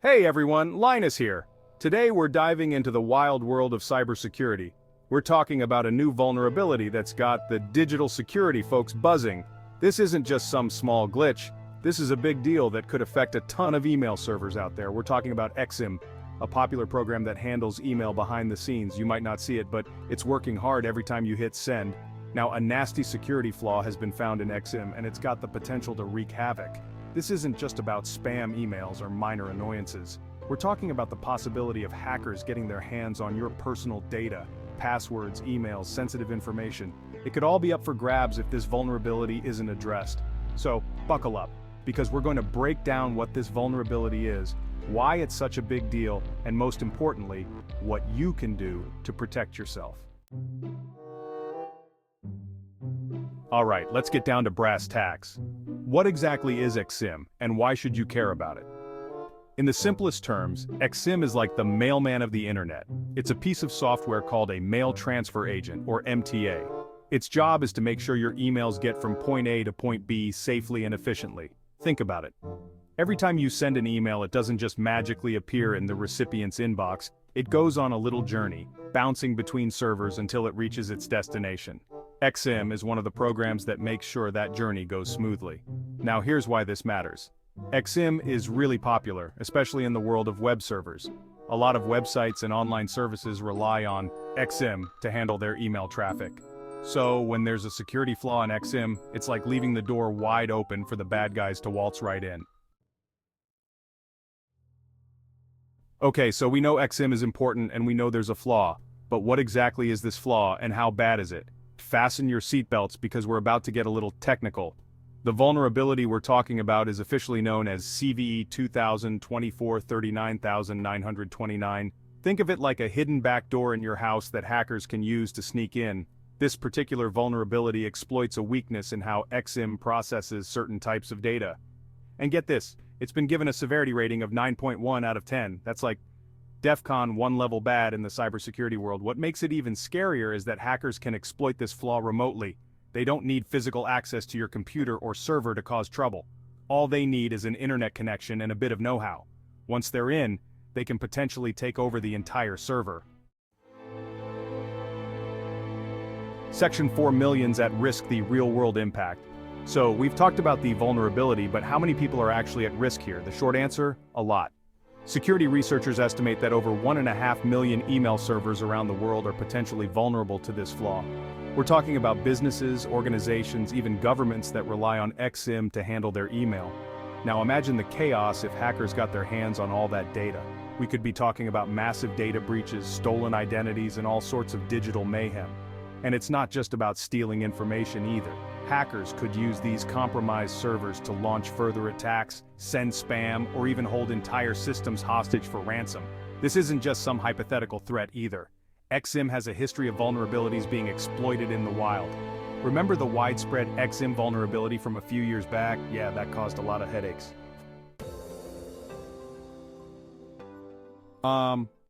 Hey everyone, Linus here. Today we're diving into the wild world of cybersecurity. We're talking about a new vulnerability that's got the digital security folks buzzing. This isn't just some small glitch. This is a big deal that could affect a ton of email servers out there. We're talking about Exim, a popular program that handles email behind the scenes. You might not see it, but it's working hard every time you hit send. Now, a nasty security flaw has been found in Exim, and it's got the potential to wreak havoc. This isn't just about spam emails or minor annoyances. We're talking about the possibility of hackers getting their hands on your personal data, passwords, emails, sensitive information. It could all be up for grabs if this vulnerability isn't addressed. So, buckle up, because we're going to break down what this vulnerability is, why it's such a big deal, and most importantly, what you can do to protect yourself. Alright, let's get down to brass tacks. What exactly is Exim, and why should you care about it? In the simplest terms, Exim is like the mailman of the internet. It's a piece of software called a mail transfer agent, or MTA. Its job is to make sure your emails get from point A to point B safely and efficiently. Think about it. Every time you send an email, it doesn't just magically appear in the recipient's inbox. It goes on a little journey, bouncing between servers until it reaches its destination. Exim is one of the programs that makes sure that journey goes smoothly. Now here's why this matters. Exim is really popular, especially in the world of web servers. A lot of websites and online services rely on Exim to handle their email traffic. So when there's a security flaw in Exim, it's like leaving the door wide open for the bad guys to waltz right in. Okay, so we know Exim is important and we know there's a flaw, but what exactly is this flaw and how bad is it? Fasten your seatbelts because we're about to get a little technical. The vulnerability we're talking about is officially known as CVE-2024-39929. Think of it like a hidden backdoor in your house that hackers can use to sneak in. This particular vulnerability exploits a weakness in how Exim processes certain types of data. And get this, it's been given a severity rating of 9.1 out of 10. That's like DEFCON 1 level bad in the cybersecurity world. What makes it even scarier is that hackers can exploit this flaw remotely. They don't need physical access to your computer or server to cause trouble. All they need is an internet connection and a bit of know-how. Once they're in, they can potentially take over the entire server. Section 4 million's at risk the real-world impact. So, we've talked about the vulnerability, but how many people are actually at risk here? The short answer, a lot. Security researchers estimate that over 1.5 million email servers around the world are potentially vulnerable to this flaw. We're talking about businesses, organizations, even governments that rely on Exim to handle their email. Now imagine the chaos if hackers got their hands on all that data. We could be talking about massive data breaches, stolen identities, and all sorts of digital mayhem. And it's not just about stealing information either. Hackers could use these compromised servers to launch further attacks, send spam, or even hold entire systems hostage for ransom. This isn't just some hypothetical threat either. Exim has a history of vulnerabilities being exploited in the wild. Remember the widespread Exim vulnerability from a few years back? Yeah, that caused a lot of headaches.